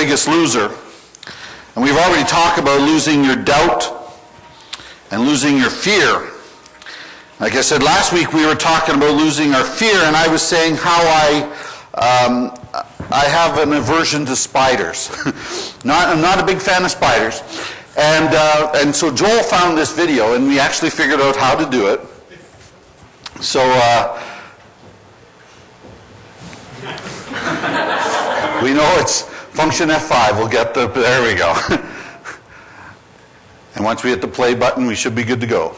Biggest Loser. And we've already talked about losing your doubt and losing your fear. Like I said last week, we were talking about losing our fear, and I was saying how I have an aversion to spiders. I'm not a big fan of spiders. And so Joel found this video, and we actually figured out how to do it. So we know it's function F5. We'll get there we go. And once we hit the play button, we should be good to go.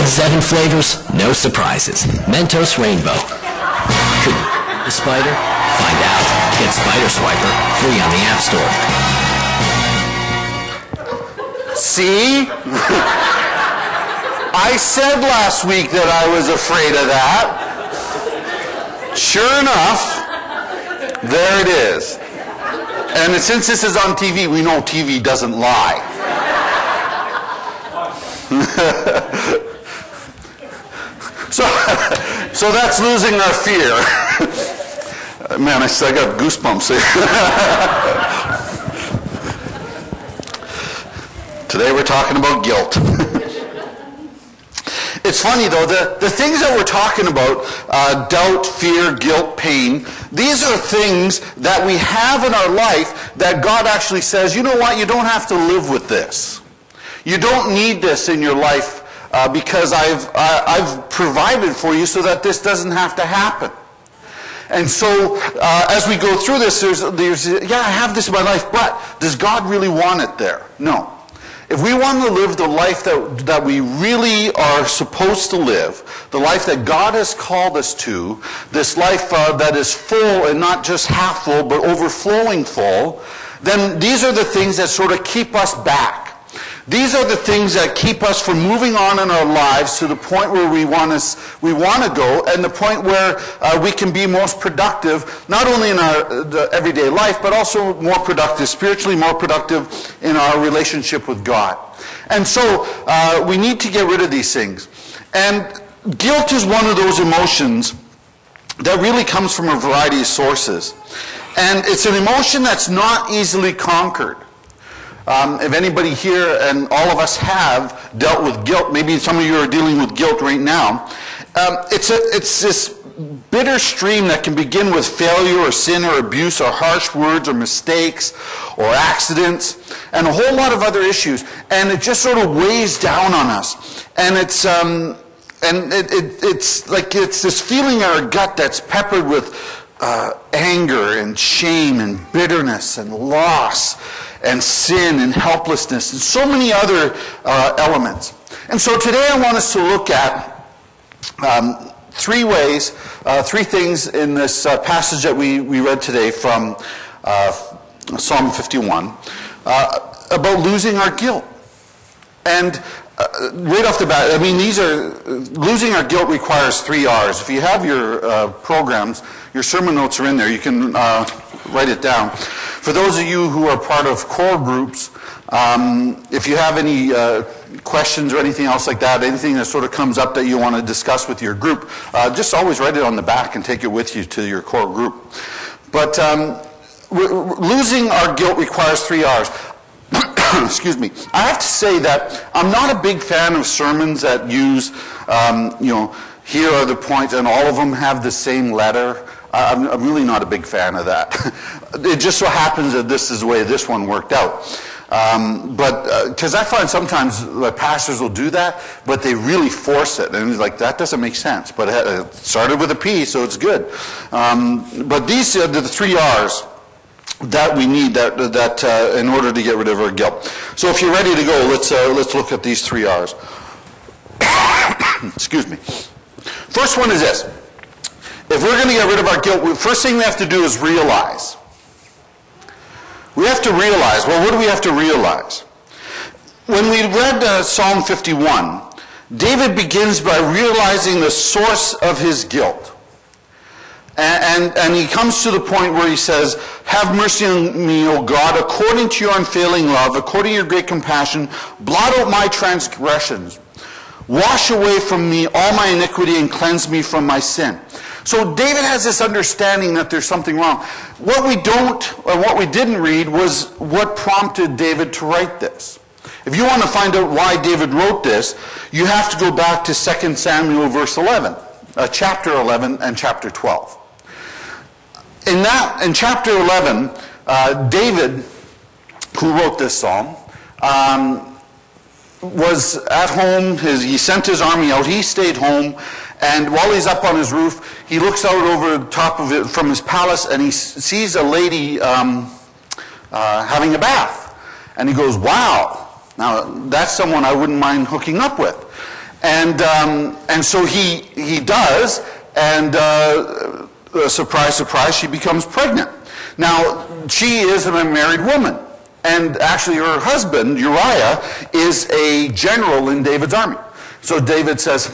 Seven flavors, no surprises. Mentos Rainbow. Could the spider? Find out. Get Spider Swiper free on the App Store. See? I said last week that I was afraid of that. Sure enough, there it is. And since this is on TV, we know TV doesn't lie. So that's losing our fear. Man, I got goosebumps here. Today we're talking about guilt. It's funny though, the things that we're talking about, doubt, fear, guilt, pain, these are things that we have in our life that God actually says, you know what, you don't have to live with this. You don't need this in your life. Because I've provided for you so that this doesn't have to happen. And so as we go through this, there's yeah, I have this in my life, but does God really want it there? No. If we want to live the life that we really are supposed to live, the life that God has called us to, this life that is full and not just half full, but overflowing full, then these are the things that sort of keep us back. These are the things that keep us from moving on in our lives to the point where we want to go, and the point where we can be most productive, not only in our everyday life, but also more productive, spiritually more productive in our relationship with God. And so we need to get rid of these things. And guilt is one of those emotions that really comes from a variety of sources. And it's an emotion that's not easily conquered. If anybody here, and all of us have dealt with guilt, maybe some of you are dealing with guilt right now, it's this bitter stream that can begin with failure or sin or abuse or harsh words or mistakes or accidents and a whole lot of other issues. And it just sort of weighs down on us. And it's like it's this feeling in our gut that's peppered with anger and shame and bitterness and loss and sin and helplessness and so many other elements. And so today I want us to look at three things in this passage that we read today from Psalm 51 about losing our guilt. And right off the bat, I mean, losing our guilt requires 3 R's. If you have your programs, your sermon notes are in there. You can write it down. For those of you who are part of core groups, if you have any questions or anything else like that, anything that sort of comes up that you want to discuss with your group, just always write it on the back and take it with you to your core group. But losing our guilt requires 3 R's. Excuse me. I have to say that I'm not a big fan of sermons that use, here are the points, and all of them have the same letter. I'm really not a big fan of that. It just so happens that this is the way this one worked out. Because I find sometimes pastors will do that, but they really force it. And it's like, that doesn't make sense. But it started with a P, so it's good. But these are the 3 R's that we need that in order to get rid of our guilt. So if you're ready to go, let's look at these 3 R's. Excuse me. First one is this. If we're going to get rid of our guilt, the first thing we have to do is realize. We have to realize. Well, what do we have to realize? When we read Psalm 51, David begins by realizing the source of his guilt. And he comes to the point where he says, have mercy on me, O God, according to your unfailing love, according to your great compassion, blot out my transgressions. Wash away from me all my iniquity and cleanse me from my sin. So David has this understanding that there's something wrong. What we didn't read was what prompted David to write this. If you want to find out why David wrote this, you have to go back to 2 Samuel chapter 11 and chapter 12. In chapter 11, David, who wrote this psalm, was at home. He sent his army out. He stayed home. And while he's up on his roof, he looks out over the top of it from his palace, and he sees a lady having a bath. And he goes, wow, now that's someone I wouldn't mind hooking up with. And so he does, and surprise, surprise, she becomes pregnant. Now, she is a married woman. And actually her husband, Uriah, is a general in David's army. So David says,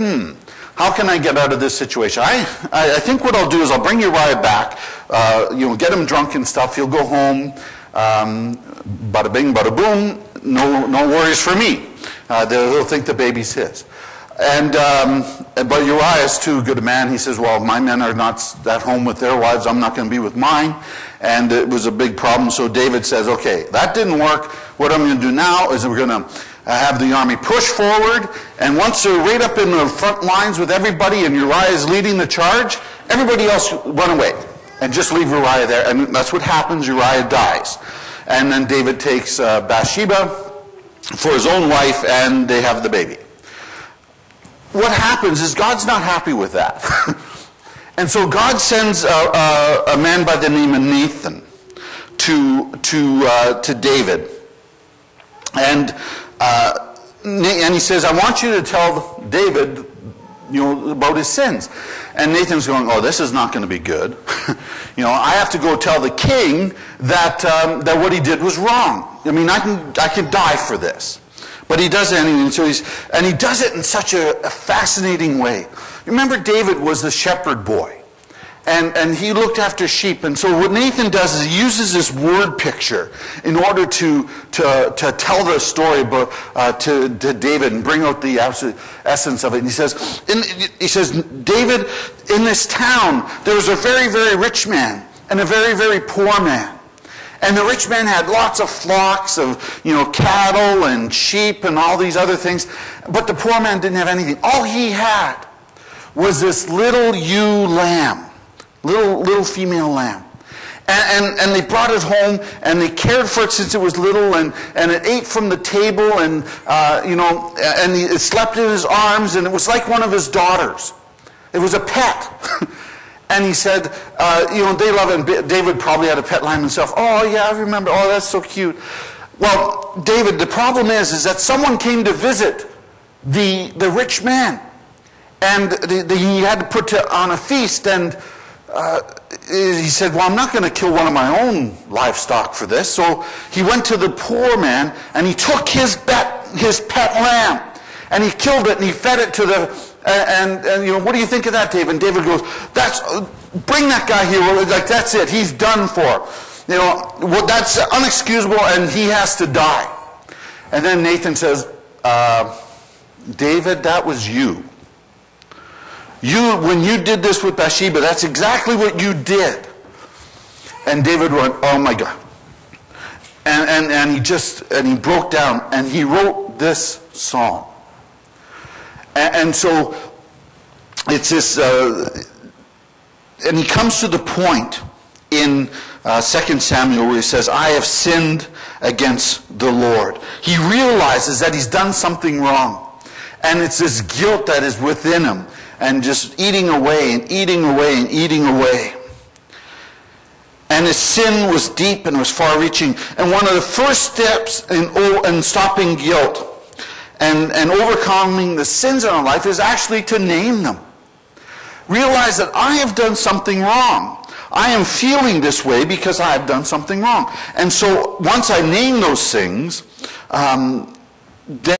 how can I get out of this situation? I think what I'll do is I'll bring Uriah back, get him drunk and stuff. He'll go home, bada bing, bada boom, no worries for me. He'll think the baby's his. But Uriah is too good a man. He says, well, my men are not at home with their wives. I'm not going to be with mine. And it was a big problem. So David says, okay, that didn't work. What I'm going to do now is we're going to have the army push forward. And once they're right up in the front lines with everybody and Uriah is leading the charge, everybody else run away and just leave Uriah there. And that's what happens. Uriah dies. And then David takes Bathsheba for his own wife, and they have the baby. What happens is God's not happy with that. And so God sends a man by the name of Nathan to David. And he says, I want you to tell David, about his sins. And Nathan's going, oh, this is not going to be good. I have to go tell the king that what he did was wrong. I mean, I can die for this. But he does it anyway, and he does it in such a fascinating way. Remember, David was the shepherd boy, and he looked after sheep. And so what Nathan does is he uses this word picture in order to tell the story about, to David and bring out the absolute essence of it. And he says, David, in this town, there was a very, very rich man and a very, very poor man. And the rich man had lots of flocks of, cattle and sheep and all these other things. But the poor man didn't have anything. All he had was this little ewe lamb, little female lamb. And they brought it home, and they cared for it since it was little, and it ate from the table, and it slept in his arms, and it was like one of his daughters. It was a pet. And he said, they love it. And David probably had a pet lamb himself. Oh, yeah, I remember. Oh, that's so cute. Well, David, the problem is that someone came to visit the rich man. And he had to put on a feast. And he said, well, I'm not going to kill one of my own livestock for this. So he went to the poor man, and he took his pet lamb. And he killed it, and he fed it to the... And what do you think of that, David? And David goes, bring that guy here. Like, that's it. He's done for. That's unexcusable, and he has to die. And then Nathan says, David, that was you. When you did this with Bathsheba, that's exactly what you did. And David went, oh my God. And he broke down, and he wrote this psalm. And so it's this, and he comes to the point in 2 Samuel where he says, I have sinned against the Lord. He realizes that he's done something wrong. And it's this guilt that is within him, and just eating away and eating away and eating away. And his sin was deep and was far-reaching. And one of the first steps in stopping guilt and overcoming the sins in our life is actually to name them. Realize that I have done something wrong. I am feeling this way because I have done something wrong. And so once I name those things, then